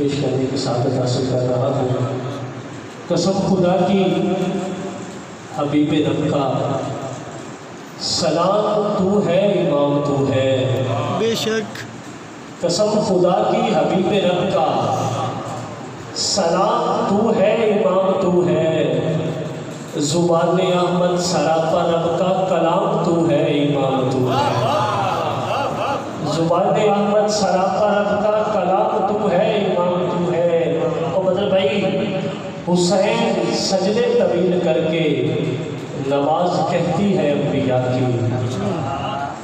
پیش کرنے کی سعادت حاصل کر رہا ہوں۔ قسم خدا کی حبیب رب کا، سلام تو ہے امام تو ہے، بے شک قسم خدا کی حبیب رب کا، سلام تو ہے امام تو ہے، زبان احمد سراپا رب کا، کلام تو ہے امام تو ہے، زبان احمد سراپا رب کا، کلام تو ہے امام تو ہے۔ اور بدر بھائی، حسین سجدے طویل کر کے نماز کہتی ہے انبیاء کی،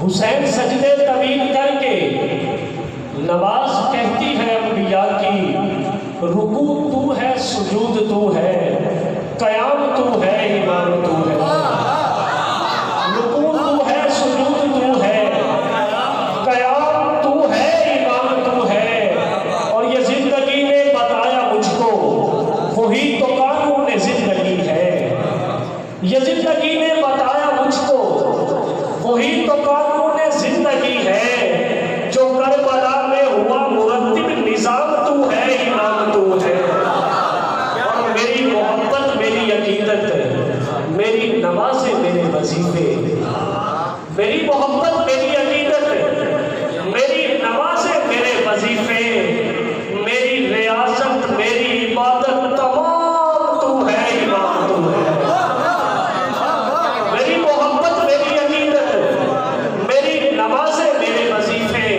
حسین سجدے طویل کر کے نماز کہتی ہے انبیاء کی، رکوع تو ہے سجود تو ہے، قیام تو ہے امام تو ہے، رکوع تو ہے سجود تو ہے، قیام تو ہے امام تو ہے۔ اور یہ زندگی نے بتایا مجھ کو، وہی تو قانون زندگی ہے، یہ زندگی نے بتایا مجھ کو، وہی تو قانون زندگی ہے، جو کربلا میں ہوا مرتب نظام تو ہے امام تو ہے۔ اور میری محبت میری عقیدت، میری نمازیں میرے وظیفے، میری محبت میری عقیدت، میری نمازیں میرے وظیفے، میری ریاضت میری عبادت، تمام تو ہے امام تو ہے۔ میری محبت میری عقیدت، میری نمازیں میرے وظیفے،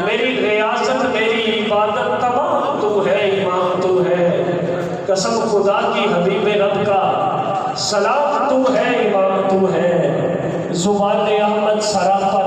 میری ریاضت میری عبادت، تمام تو ہے امام تو ہے۔ قسم خدا کی حبیب رب کا، سلام تو ہے امام تو ہے، زبان احمد سراپا